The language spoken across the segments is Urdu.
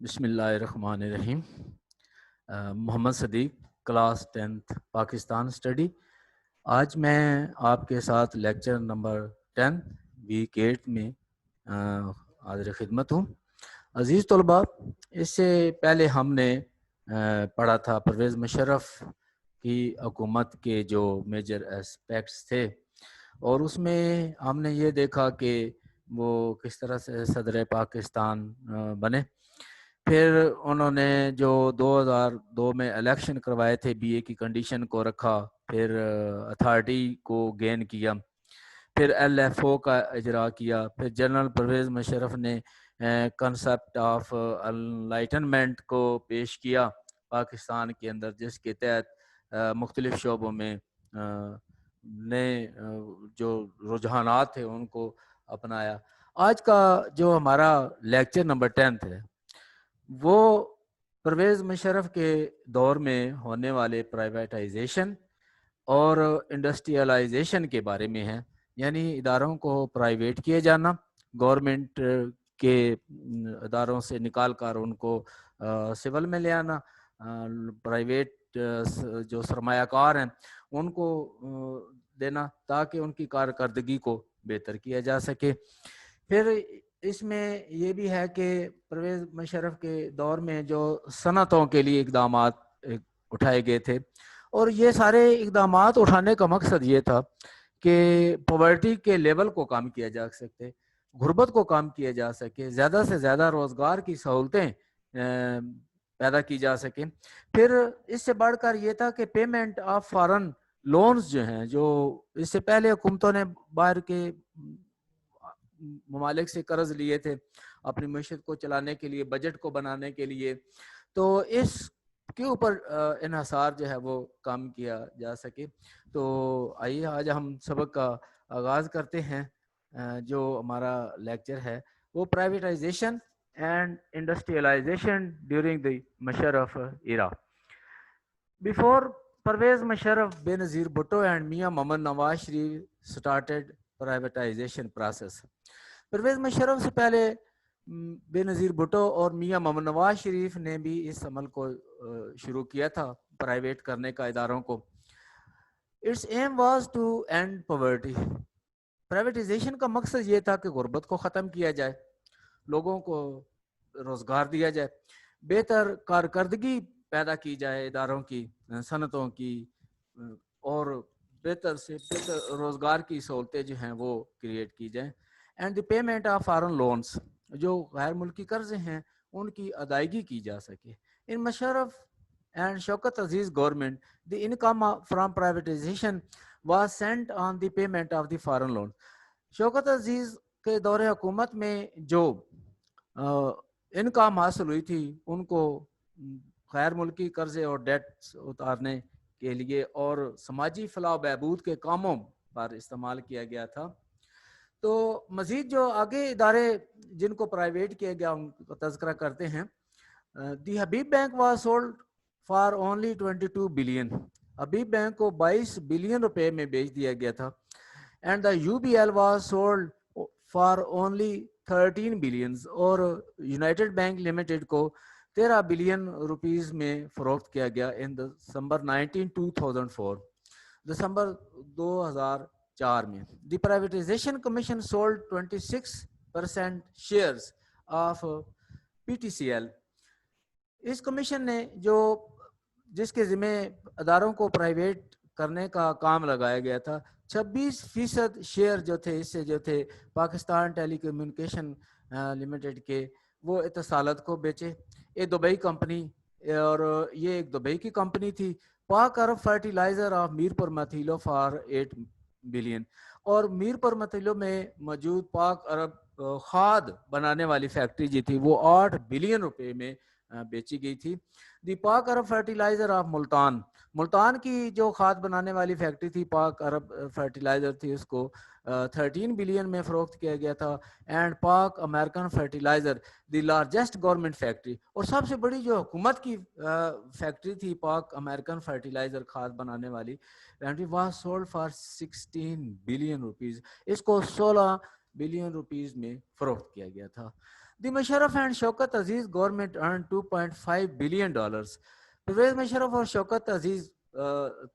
بسم اللہ الرحمن الرحیم۔ محمد صدیق، کلاس 10th پاکستان اسٹڈی۔ آج میں آپ کے ساتھ لیکچر نمبر 10 ویک 8 میں حاضر خدمت ہوں۔ عزیز طلباء، اس سے پہلے ہم نے پڑھا تھا پرویز مشرف کی حکومت کے جو میجر اسپیکٹس تھے، اور اس میں ہم نے یہ دیکھا کہ وہ کس طرح سے صدر پاکستان بنے۔ پھر انہوں نے جو 2002 میں الیکشن کروائے تھے، بی اے کی کنڈیشن کو رکھا، پھر اتھارٹی کو گین کیا، پھر ایل ایف او کا اجرا کیا، پھر جنرل پرویز مشرف نے کنسپٹ آف انلائٹنمنٹ کو پیش کیا پاکستان کے اندر، جس کے تحت مختلف شعبوں میں نئے جو رجحانات تھے ان کو اپنایا۔ آج کا جو ہمارا لیکچر نمبر 10 ہے وہ پرویز مشرف کے دور میں ہونے والے پرائیویٹائزیشن اور انڈسٹریلائزیشن کے بارے میں ہے، یعنی اداروں کو پرائیویٹ کیے جانا، گورنمنٹ کے اداروں سے نکال کر ان کو سول میں لے آنا، پرائیویٹ جو سرمایہ کار ہیں ان کو دینا تاکہ ان کی کارکردگی کو بہتر کیا جا سکے۔ پھر اس میں یہ بھی ہے کہ پرویز مشرف کے دور میں جو صنعتوں کے لیے اقدامات اٹھائے گئے تھے، اور یہ سارے اقدامات اٹھانے کا مقصد یہ تھا کہ پاورٹی کے لیول کو کم کیا جا سکے، غربت کو کم کیا جا سکے، زیادہ سے زیادہ روزگار کی سہولتیں پیدا کی جا سکیں۔ پھر اس سے بڑھ کر یہ تھا کہ پیمنٹ آف فارن لونز جو ہیں، جو اس سے پہلے حکومتوں نے باہر کے ممالک سے قرض لیے تھے اپنی معیشت کو چلانے کے لیے، بجٹ کو بنانے کے لیے، تو اس کے اوپر انحصار جو ہے وہ کم کیا جا سکے۔ تو آئیے آج ہم سبق کا آغاز کرتے ہیں۔ جو ہمارا لیکچر ہے وہ privatization and industrialization during the Musharraf era. Before Pervez Musharraf, Benazir Bhutto and Mian Muhammad Nawaz Sharif started privatization process۔ Pervez Musharraf سے پہلے بے نظیر بھٹو اور میاں محمد نواز شریف نے بھی اس عمل کو شروع کیا تھا، پرائیویٹ کرنے کا اداروں کو۔ Its aim was to end poverty۔ Privatization کا مقصد یہ تھا کہ غربت کو ختم کیا جائے، لوگوں کو روزگار دیا جائے، بہتر کارکردگی پیدا کی جائے اداروں کی، صنعتوں کی، اور بہتر سے بہتر روزگار کی سہولتیں جو ہیں وہ کریٹ کی جائیں۔ And the payment of foreign loans, جو غیر ملکی قرضے ہیں ان کی ادائیگی کی جا سکے۔ In Musharraf and Shaukat Aziz government, the income from privatization was sent on the payment of the foreign loan. Shaukat Aziz کے دور حکومت میں جو انکم حاصل ہوئی تھی ان کو غیر ملکی قرضے اور ڈیٹس اتارنے کے لیے اور سماجی فلاح و بہبود کے کاموں پر استعمال کیا گیا تھا۔ تو مزید جو آگے ادارے جن کو پرائیویٹ کیا گیا ان کا تذکرہ کرتے ہیں۔ The Habib Bank was sold for only 22 billion. Habib Bank کو 22 بلین روپے میں بیچ دیا گیا تھا۔ And the U B L was sold for only 13 billions, اور یونائٹڈ بینک لمیٹڈ کو 13 بلین روپیز میں فروخت کیا گیا ان دسمبر 2004، دسمبر 2004 میں۔ The privatization commission sold 26% shares of P T C L. اس کمیشن نے جس کے ذمہ اداروں کو پرائیویٹ کرنے کا کام لگایا گیا تھا، 26% شیئر جو تھے اس سے جو تھے پاکستان ٹیلی کمیونیکیشن لمیٹڈ کے، وہ اتصالات کو بیچے۔ یہ دبئی کمپنی، اور یہ ایک دبئی کی کمپنی تھی۔ Pak Arab fertilizer of Mirpur Mathelo for 8 billion, اور میرپور میتھیلو میں موجود پاک عرب کھاد بنانے والی فیکٹری جو تھی وہ 8 بلین روپے میں بیچی گئی تھی۔ دی پاک عرب فرٹیلائزر آف ملتان، ملتان کی جو کھاد بنانے والی فیکٹری تھی پاک عرب فرٹیلائزر تھی، اس کو 13 بلین میں فروخت کیا گیا تھا۔ And Pak American fertilizer, the largest government factory, اور سب سے بڑی جو حکومت کی فیکٹری تھی پاک امریکن فرٹیلائزر کھاد بنانے والی، was sold for 16 billion rupees. اس کو 16 بلین روپیز میں فروخت کیا گیا تھا۔ The Musharraf and Shaukat Aziz government earned $2.5 billion. Pervez Musharraf اور شوکت عزیز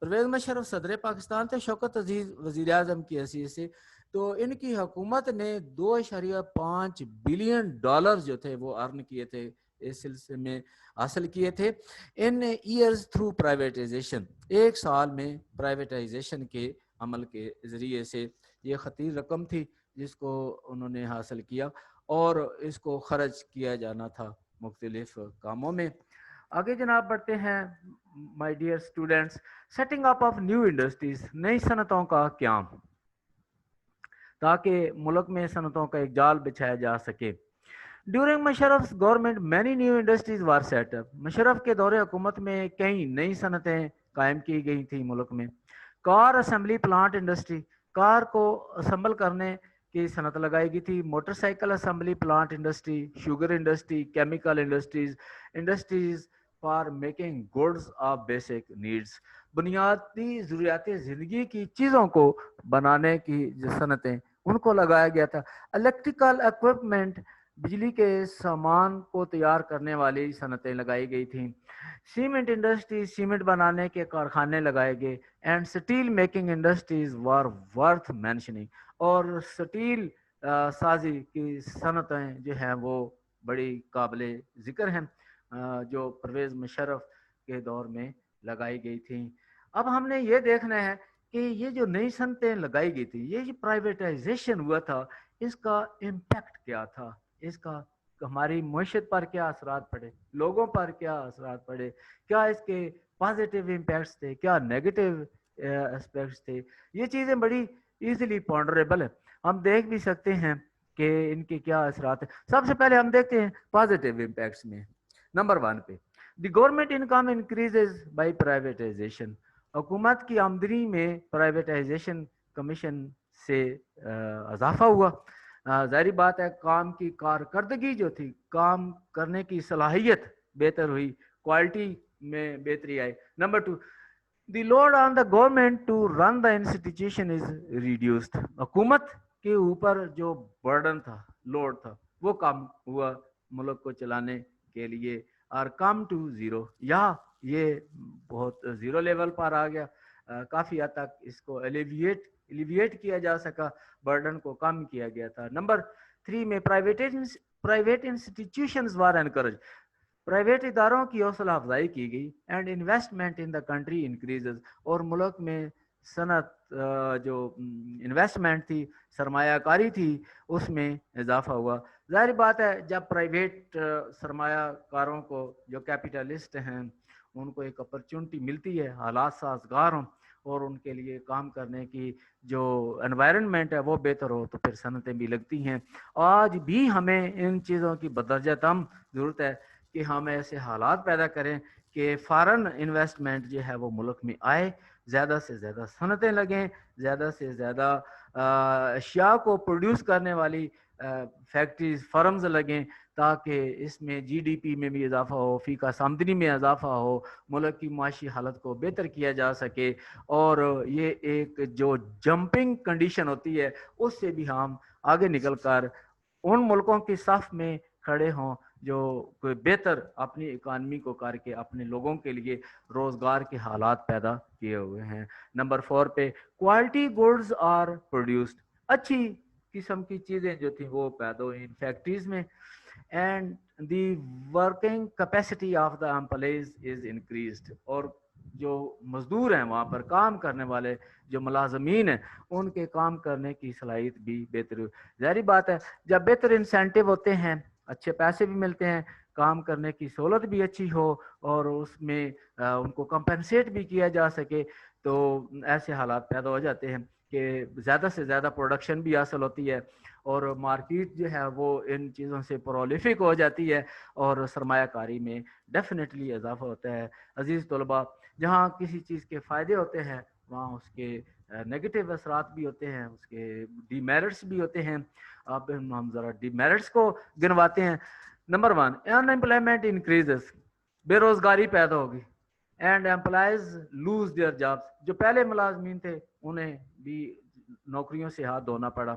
پرویز مشرف صدر پاکستان تھے, شوکت عزیز وزیر اعظم کی حیثیت سے, تو ان کی حکومت نے $2.5 بلین جو تھے وہ ارن کیے تھے, اس سلسلے میں حاصل کیے تھے ان ایئرز تھرو پرائیویٹائزیشن. ایک سال میں پرائیویٹائزیشن کے عمل کے ذریعے سے یہ خطیر رقم تھی جس کو انہوں نے حاصل کیا اور اس کو خرچ کیا جانا تھا مختلف کاموں میں. آگے جناب بڑھتے ہیں. My dear students, setting up of new industries, نئی صنعتوں کا قیام تاکہ ملک میں صنعتوں کا ایک جال بچھایا جا سکے. During Musharraf's government many new industries were set up, Musharraf کے دور حکومت میں کئی نئی صنعتیں قائم کی گئی تھیں ملک میں. Car assembly plant industry, car کو اسمبل کرنے کی صنعت لگائی گئی تھی. Motorcycle assembly plant industry, sugar industry, chemical industries, industries for making goods of basic needs, بنیادی ضروریات زندگی کی چیزوں کو بنانے کی جو صنعتیں ان کو لگایا گیا تھا. الیکٹریکل اکوپمنٹ, بجلی کے سامان کو تیار کرنے والی صنعتیں لگائی گئی تھیں. سیمنٹ انڈسٹری, سیمنٹ بنانے کے کارخانے لگائے گئے. And steel making industries were worth mentioning, اور اسٹیل سازی کی صنعتیں جو ہیں وہ بڑی قابل ذکر ہیں جو پرویز مشرف کے دور میں لگائی گئی تھیں. اب ہم نے یہ دیکھنا ہے کہ یہ جو نئی صنعتیں لگائی گئی تھی, یہ جو پرائیویٹائزیشن ہوا تھا, اس کا امپیکٹ کیا تھا, اس کا ہماری معیشت پر کیا اثرات پڑے, لوگوں پر کیا اثرات پڑے, کیا اس کے پازیٹیو امپیکٹس تھے, کیا نیگیٹو اسپیکٹس تھے. یہ چیزیں بڑی ایزیلی پونڈریبل ہیں, ہم دیکھ بھی سکتے ہیں کہ ان کے کیا اثرات ہیں. سب سے پہلے ہم دیکھتے ہیں پازیٹیو امپیکٹس میں. نمبر 1 پہ, the government income increases by privatization, حکومت کی آمدنی میں پرائیویٹائزیشن کمیشن سے اضافہ ہوا. ظاہری بات ہے کام کی کارکردگی جو تھی, کام کرنے کی صلاحیت بہتر ہوئی, کوالٹی میں بہتری آئی. Number 2, the load on the government to run the institution is reduced, حکومت کے اوپر جو برڈن تھا, لوڈ تھا, وہ کم ہوا ملک کو چلانے کے لیے, اور کم ٹو زیرو, یا یہ بہت زیرو لیول پر آ گیا, کافی حد تک اس کو ایلیویٹ کیا جا سکا, برڈن کو کم کیا گیا تھا. نمبر 3 میں پرائیویٹ انسٹیٹیوشنز وار انکریج, پرائیویٹ اداروں کی حوصلہ افزائی کی گئی. And investment in the country increases, اور ملک میں صنعت جو انویسٹمنٹ تھی, سرمایہ کاری تھی, اس میں اضافہ ہوا. ظاہر بات ہے جب پرائیویٹ سرمایہ کاروں کو, جو کیپیٹلسٹ ہیں, ان کو ایک اپرچونٹی ملتی ہے, حالات سازگار ہوں اور ان کے لیے کام کرنے کی جو انوائرنمنٹ ہے وہ بہتر ہو, تو پھر صنعتیں بھی لگتی ہیں. آج بھی ہمیں ان چیزوں کی بدرجہ کم ضرورت ہے کہ ہم ایسے حالات پیدا کریں کہ فارن انویسٹمنٹ جو ہے وہ ملک میں آئے, زیادہ سے زیادہ صنعتیں لگیں, زیادہ سے زیادہ اشیاء کو پروڈیوس کرنے والی فیکٹریز, فرمز لگیں, تاکہ اس میں جی ڈی پی میں بھی اضافہ ہو, فی کا آمدنی میں اضافہ ہو, ملک کی معاشی حالت کو بہتر کیا جا سکے. اور یہ ایک جو جمپنگ کنڈیشن ہوتی ہے, اس سے بھی ہم آگے نکل کر ان ملکوں کی صف میں کھڑے ہوں جو کوئی بہتر اپنی اکانومی کو کر کے اپنے لوگوں کے لیے روزگار کے حالات پیدا کیے ہوئے ہیں. نمبر 4 پہ, کوالٹی گڈز آر پروڈیوسڈ, اچھی قسم کی چیزیں جو تھیں وہ پیدا ہوئی ان فیکٹریز میں. And the working capacity of the employees is increased, اور جو مزدور ہیں وہاں پر کام کرنے والے جو ملازمین ہیں, ان کے کام کرنے کی صلاحیت بھی بہتر ہوئی. ظاہری بات ہے جب بہتر انسینٹیو ہوتے ہیں, اچھے پیسے بھی ملتے ہیں, کام کرنے کی سہولت بھی اچھی ہو, اور اس میں ان کو کمپنسیٹ بھی کیا جا سکے, تو ایسے حالات پیدا ہو جاتے ہیں کہ زیادہ سے زیادہ پروڈکشن بھی حاصل ہوتی ہے, اور مارکیٹ جو ہے وہ ان چیزوں سے پرولیفک ہو جاتی ہے, اور سرمایہ کاری میں ڈیفینیٹلی اضافہ ہوتا ہے. عزیز طلباء, جہاں کسی چیز کے فائدے ہوتے ہیں وہاں اس کے نیگیٹو اثرات بھی ہوتے ہیں, اس کے ڈی میرٹس بھی ہوتے ہیں. اب ہم ذرا ڈی میرٹس کو گنواتے ہیں. نمبر 1, ان امپلائمنٹ انکریزز, بے روزگاری پیدا ہوگی. And employees lose their jobs, جو پہلے ملازمین تھے انہیں بھی نوکریوں سے ہاتھ دھونا پڑا.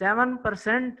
7%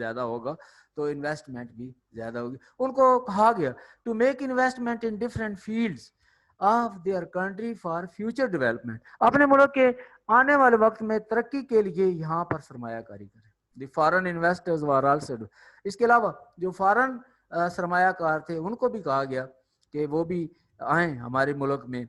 زیادہ ہوگا تو انویسٹمنٹ بھی زیادہ ہوگی. ان کو کہا گیا to make investment in different fields of their country for future development. اپنے ملک کے آنے والے وقت میں ترقی کے لیے یہاں پر سرمایہ کاری کریں. دی فارن انویسٹرز وار آلسو. اس کے علاوہ جو فارن سرمایہ کار تھے ان کو بھی کہا گیا کہ وہ بھی آئیں ہمارے ملک میں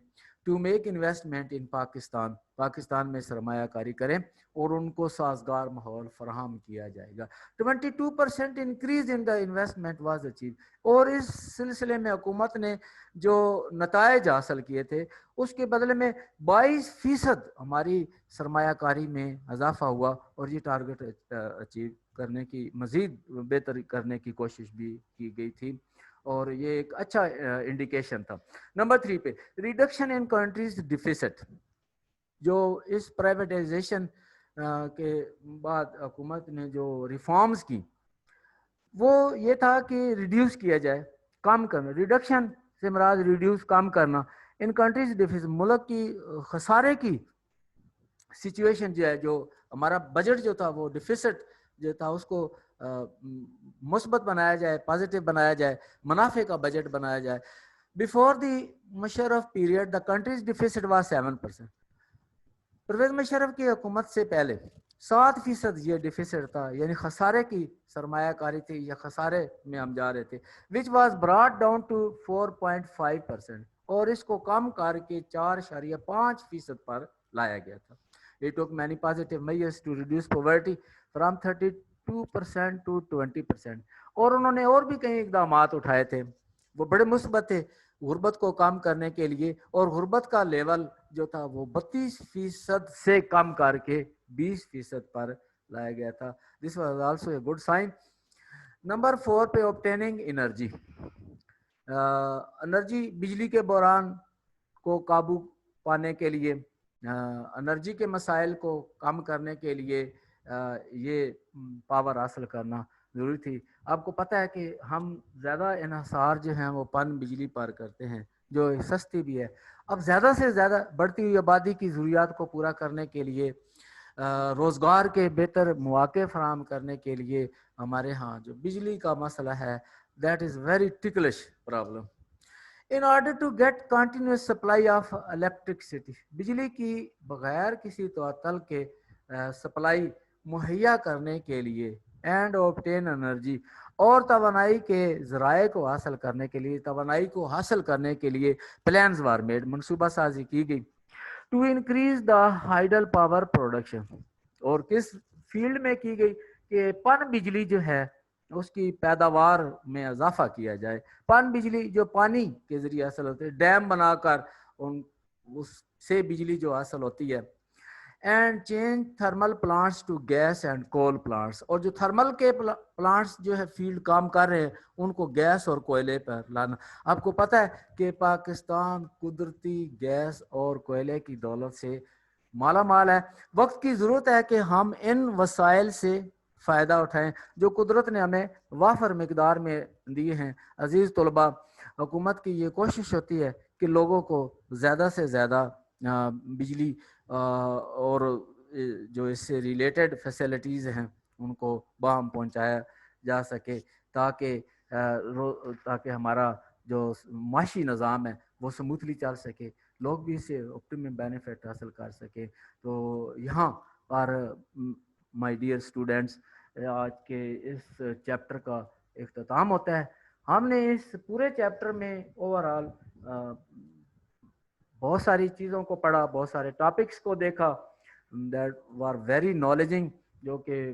to make investment in Pakistan. Pakistan میں سرمایہ کاری کریں اور ان کو سازگار ماحول فراہم کیا جائے گا. 22% increase in the investment was achieve. اور اس سلسلے میں حکومت نے جو نتائج حاصل کیے تھے اس کے بدلے میں 22% ہماری سرمایہ کاری میں اضافہ ہوا اور یہ ٹارگٹ اچیو کرنے کی مزید بہتر کرنے کی کوشش بھی کی گئی تھی اور یہ ایک اچھا انڈیکیشن تھا. نمبر 3 پہ ریڈکشن ان کنٹریز ڈیفیسٹ. جو اس پرائیویٹائزیشن کے بعد حکومت نے جو ریفارمز کی وہ یہ تھا کہ ریڈیوس کیا جائے, کم کرنا. ریڈکشن سے مراد ریڈیوس کم کرنا ان کنٹریز ڈیفیسٹ. ملک کی خسارے کی سچویشن جو ہے, جو ہمارا بجٹ جو تھا وہ ڈیفیسٹ جو تھا اس کو مثبت بنایا جائے, پازیٹیو بنایا جائے, منافع کا بجٹ بنایا جائے. Before the Musharraf period the country's deficit was 7%. Pervez Musharraf کی حکومت سے پہلے 7% یہ ڈیفیسٹ تھا, یعنی خسارے کی سرمایہ کاری تھی یا خسارے میں ہم جا رہے تھے, which was brought down to 4.5%. اور اس کو کم کر کے 4.5% پر لایا گیا تھا. It took many positive measures to reduce poverty from 32% to 20%. اور انہوں نے اور بھی کئی اقدامات اٹھائے تھے, وہ بڑے مثبت تھے غربت کو کم کرنے کے لیے, اور غربت کا لیول جو تھا وہ 32% سے کم کر کے 20% پر لایا گیا تھا. This was also a good sign. Number 4 پہ obtaining energy. انرجی, بجلی کے بحران کو قابو پانے کے لیے, انرجی کے مسائل کو کم کرنے کے لیے یہ پاور حاصل کرنا ضروری تھی. آپ کو پتہ ہے کہ ہم زیادہ انحصار جو ہیں وہ پن بجلی پر کرتے ہیں جو سستی بھی ہے. اب زیادہ سے زیادہ بڑھتی ہوئی آبادی کی ضروریات کو پورا کرنے کے لیے, روزگار کے بہتر مواقع فراہم کرنے کے لیے ہمارے ہاں جو بجلی کا مسئلہ ہے that is very ticklish problem. In order to get continuous supply of electricity, بجلی کی بغیر کسی تعطل کے سپلائی مہیا کرنے کے لیے and obtain energy, اور توانائی کے ذرائع کو حاصل کرنے کے لیے, توانائی کو حاصل کرنے کے لیے plans were made, منصوبہ سازی کی گئی to increase the hydel power production. اور کس فیلڈ میں کی گئی کہ پن بجلی جو ہے اس کی پیداوار میں اضافہ کیا جائے. پن بجلی جو پانی کے ذریعے حاصل ہوتی ہے, ڈیم بنا کر اس سے بجلی جو حاصل ہوتی ہے. And change thermal plants to gas and coal plants, اور جو تھرمل کے پلانٹس جو ہے فیلڈ کام کر رہے ہیں ان کو گیس اور کوئلے پر لانا. آپ کو پتہ ہے کہ پاکستان قدرتی گیس اور کوئلے کی دولت سے مالا مال ہے. وقت کی ضرورت ہے کہ ہم ان وسائل سے فائدہ اٹھائیں جو قدرت نے ہمیں وافر مقدار میں دیے ہیں. عزیز طلباء, حکومت کی یہ کوشش ہوتی ہے کہ لوگوں کو زیادہ سے زیادہ بجلی اور جو اس سے ریلیٹڈ فیسلٹیز ہیں ان کو باہم پہنچایا جا سکے تاکہ ہمارا جو معاشی نظام ہے وہ سموتھلی چل سکے, لوگ بھی اس سے آپٹیمم بینیفٹ حاصل کر سکے. تو یہاں پر مائی ڈیئر اسٹوڈینٹس آج کے اس چیپٹر کا اختتام ہوتا ہے. ہم نے اس پورے چیپٹر میں اوور آل بہت ساری چیزوں کو پڑھا, بہت سارے ٹاپکس کو دیکھا دیٹ وار ویری نالجنگ, جو کہ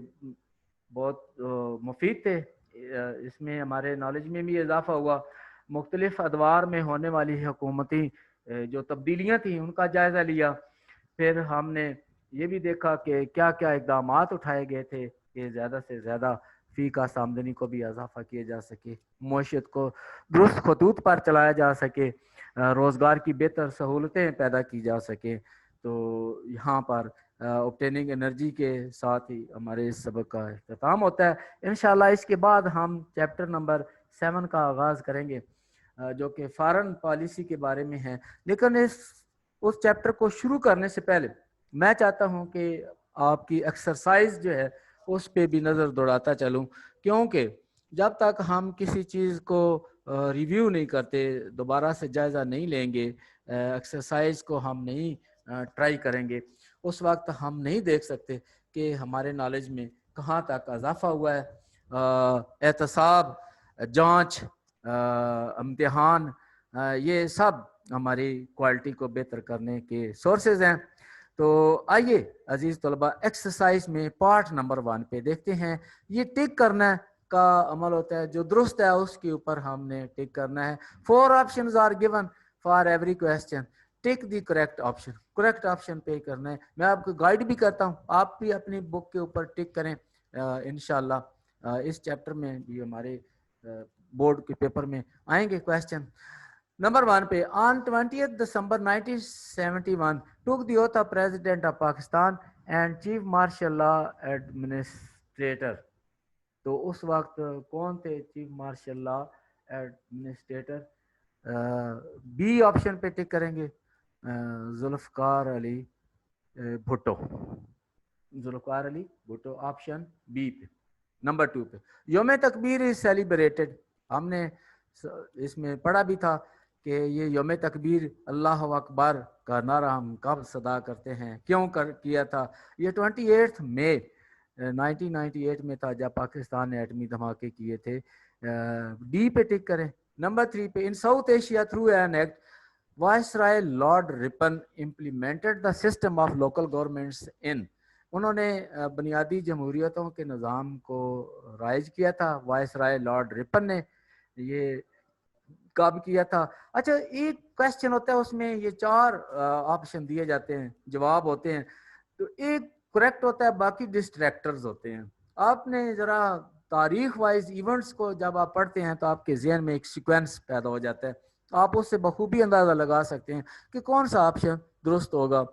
بہت مفید تھے. اس میں ہمارے نالج میں بھی اضافہ ہوا. مختلف ادوار میں ہونے والی حکومتی جو تبدیلیاں تھیں ان کا جائزہ لیا. پھر ہم نے یہ بھی دیکھا کہ کیا کیا اقدامات اٹھائے گئے تھے کہ زیادہ سے زیادہ فی کا آمدنی کو بھی اضافہ کیا جا سکے, معیشت کو درست خطوط پر چلایا جا سکے, روزگار کی بہتر سہولتیں پیدا کی جا سکیں. تو یہاں پر اوبٹیننگ انرجی کے ساتھ ہی ہمارے اس سبق کا اختتام ہوتا ہے. انشاءاللہ اس کے بعد ہم چیپٹر نمبر 7 کا آغاز کریں گے جو کہ فارن پالیسی کے بارے میں ہے. لیکن اس چیپٹر کو شروع کرنے سے پہلے میں چاہتا ہوں کہ آپ کی ایکسرسائز جو ہے اس پہ بھی نظر دوڑاتا چلوں، کیونکہ جب تک ہم کسی چیز کو ریویو نہیں کرتے، دوبارہ سے جائزہ نہیں لیں گے، ایکسرسائز کو ہم نہیں ٹرائی کریں گے، اس وقت ہم نہیں دیکھ سکتے کہ ہمارے نالج میں کہاں تک اضافہ ہوا ہے۔ احتساب، جانچ، امتحان، یہ سب ہماری کوالٹی کو بہتر کرنے کے سورسز ہیں۔ تو آئیے عزیز طلبہ، ایکسرسائز میں پارٹ نمبر 1 پہ دیکھتے ہیں۔ یہ ٹک کرنا کا عمل ہوتا ہے، جو درست ہے اس کے اوپر ہم نے ٹک کرنا ہے۔ 4 options are given for every question, tick the correct option, correct option پہ کرنا ہے۔ میں آپ کو گائیڈ بھی کرتا ہوں، آپ بھی اپنی بک کے اوپر ٹک کریں انشاءاللہ۔ اس چیپٹر میں بھی ہمارے بورڈ کے پیپر میں آئیں گے کویسچن۔ نمبر 1 پہ، آن 20 دسمبر 1971 took the oath of President of Pakistan and Chief Martial Law Administrator۔ تو اس وقت کون تھے chief martial law administrator? B option پہ ٹک کریں گے، ذوالفقار علی بھٹو، ذوالفقار علی بھٹو، آپشن بی پہ۔ نمبر 2 پہ، یوم تکبیر از سیلیبریٹڈ، ہم نے اس میں پڑھا بھی تھا کہ یہ یوم تکبیر اللہ اکبر کا نعرہ ہم کب صدا کرتے ہیں، کیوں کیا تھا؟ یہ 28 مئی 1998 میں تھا، جب پاکستان نے ایٹمی دھماکے کیے تھے۔ ڈی پہ ٹک کریں۔ نمبر 3 پہ، in South Asia through an act viceroy lord Ripon implemented the system of local governments in, انہوں نے بنیادی جمہوریتوں کے نظام کو رائج کیا تھا، وائسرائے لارڈ رپن نے یہ کب کیا تھا؟ اچھا، ایک کویسچن ہوتا ہے، اس میں یہ 4 آپشن دیے جاتے ہیں، جواب ہوتے ہیں، تو ایک کریکٹ ہوتا ہے، باقی ڈسٹریکٹرز ہوتے ہیں۔ آپ نے ذرا تاریخ وائز ایونٹس کو جب آپ پڑھتے ہیں تو آپ کے ذہن میں ایک سیکوینس پیدا ہو جاتا ہے، آپ اس سے بخوبی اندازہ لگا سکتے ہیں کہ کون سا آپشن درست ہوگا۔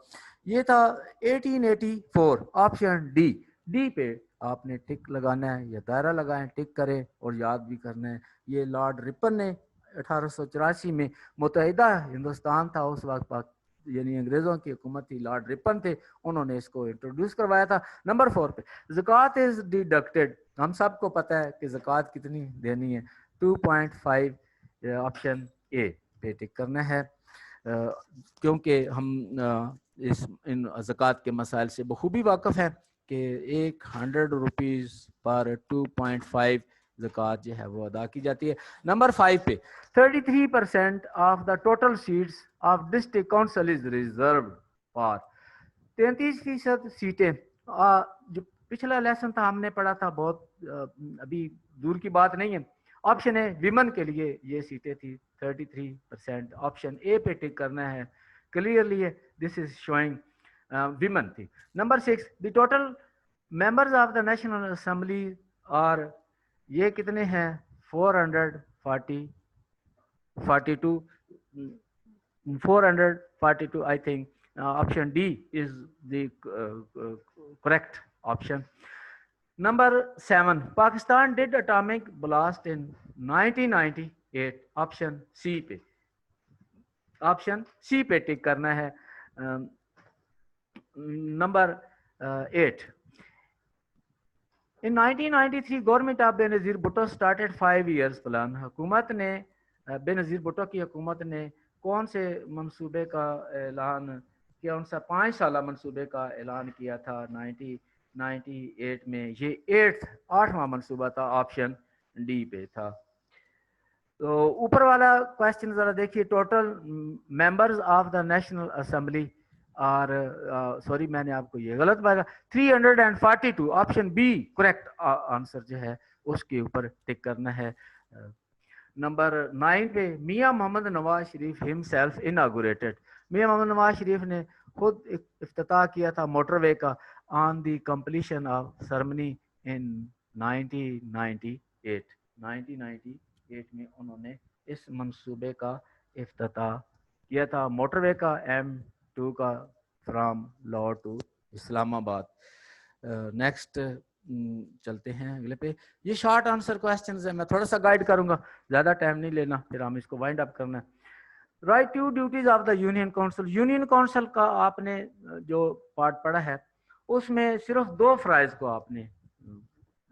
یہ تھا 1884، آپشن ڈی۔ ڈی پہ آپ نے ٹک لگانا ہے یا دائرہ لگائیں، ٹک کریں اور یاد بھی کرنا ہے۔ یہ لارڈ رپن نے 1884 میں، متحدہ ہندوستان تھا اس وقت، یعنی انگریزوں کی حکومت تھی، لارڈ رپن تھے، انہوں نے اس کو انٹروڈیوس کروایا تھا۔ نمبر 4 پہ، زکوٰۃ از ڈیڈکٹڈ، ہم سب کو پتہ ہے کہ زکوٰۃ کتنی دینی ہے، 2.5، آپشن اے پہ ٹک کرنا ہے، کیونکہ ہم ان زکوٰۃ کے مسائل سے بخوبی واقف ہیں کہ 100 روپیز پر 2.5 زکوٰۃ جو ہے وہ ادا کی جاتی ہے۔ نمبر 5 پہ، 33% of the total sets of district council is reserved for, 33% سیٹیں، جو پچھلا لیسن تھا ہم نے پڑھا تھا، بہت ابھی دور کی بات نہیں ہے۔ آپشن ہے ویمن کے لیے یہ سیٹیں تھی 33%، آپشن اے پہ ٹک کرنا ہے، clearly this is showing women تھی۔ Number 6، the total members of the national assembly اور یہ کتنے ہیں؟ 442 I think option D is the correct option. Number 7، Pakistan did atomic blast in 1998، option C پہ، آپشن سی پہ ٹک کرنا ہے۔ نمبر 8، In 1993 گورنمنٹ آف بے نظیر بھٹو started 5 years پلان، حکومت نے بے نظیر بھٹو کی حکومت نے کون سے منصوبے کا اعلان کیا؟ ان سے 5 سالہ منصوبے کا اعلان کیا تھا 1998 میں، یہ 8واں منصوبہ تھا، آپشن ڈی پہ تھا۔ تو اوپر والا کویسچن ذرا دیکھیے، total members of the national assembly اور سوری میں نے آپ کو یہ غلط بتایا، 342، آپشن بی کریکٹ آنسر جو ہے اس کے اوپر ٹک کرنا ہے۔ نمبر 9 پہ، میاں محمد نواز شریف ہمسیلف اناگوریٹڈ، میاں محمد نواز شریف نے خود افتتاح کیا تھا موٹر وے کا آن دی کمپلیشن آف سرمنی ان 1998 میں انہوں نے اس منصوبے کا افتتاح کیا تھا، موٹر وے کا، M2 کا، فرام لاہور ٹو اسلام آباد۔ نیکسٹ چلتے ہیں اگلے پہ، یہ شارٹ آنسر کویسچنز ہیں، میں تھوڑا سا گائیڈ کروں گا، زیادہ ٹائم نہیں لینا، پھر ہم اس کو وائنڈ اپ کرنا ہے۔ Right to duties of the union council, union council کا آپ نے جو پارٹ پڑھا ہے اس میں صرف 2 فرائض کو آپ نے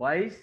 22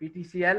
PTCL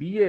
BA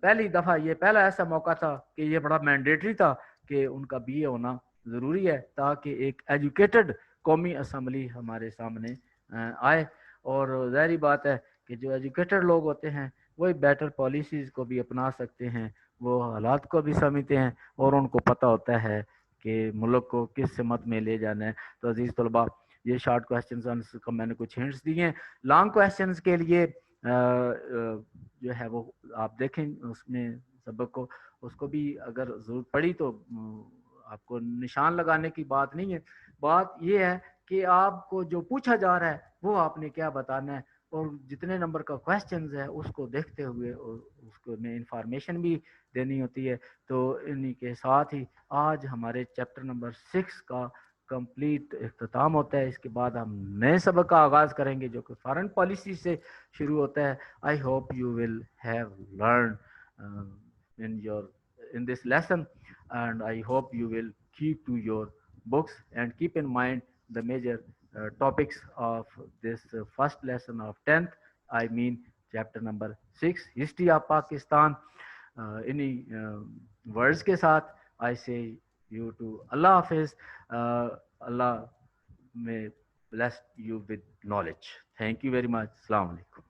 پہلی دفعہ یہ پہلا ایسا موقع تھا کہ یہ بڑا مینڈیٹری تھا کہ ان کا بی اے ہونا ضروری ہے تاکہ ایک ایجوکیٹڈ قومی اسمبلی ہمارے سامنے آئے. اور ظاہری بات ہے کہ جو ایجوکیٹڈ لوگ ہوتے ہیں وہی بیٹر پالیسیز کو بھی اپنا سکتے ہیں, وہ حالات کو بھی سمجھتے ہیں اور ان کو پتہ ہوتا ہے کہ ملک کو کس سمت میں لے جانا ہے. تو عزیز طلباء, یہ شارٹ کویسچنز کا میں نے کچھ ہنٹس دیے ہیں. لانگ کویسچنز کے لیے جو ہے وہ آپ دیکھیں اس میں سبق کو, اس کو بھی اگر ضرورت پڑی تو آپ کو نشان لگانے کی بات نہیں ہے. بات یہ ہے کہ آپ کو جو پوچھا جا رہا ہے وہ آپ نے کیا بتانا ہے, اور جتنے نمبر کا کویسچنز ہے اس کو دیکھتے ہوئے اور اس کو میں انفارمیشن بھی دینی ہوتی ہے. تو انہی کے ساتھ ہی آج ہمارے چیپٹر نمبر 6 کا کمپلیٹ اختتام ہوتا ہے. اس کے بعد ہم نئے سبق کا آغاز کریں گے جو کہ فارن پالیسی سے شروع ہوتا ہے. I hope you will have learn in this lesson, and I hope you will keep to your books and keep in mind the major topics of this first lesson of 10th, I mean chapter number 6, history of Pakistan. انہی ورڈز کے ساتھ I say you to Allah Hafiz. Allah may bless you with knowledge. Thank you very much. Assalamu alaikum.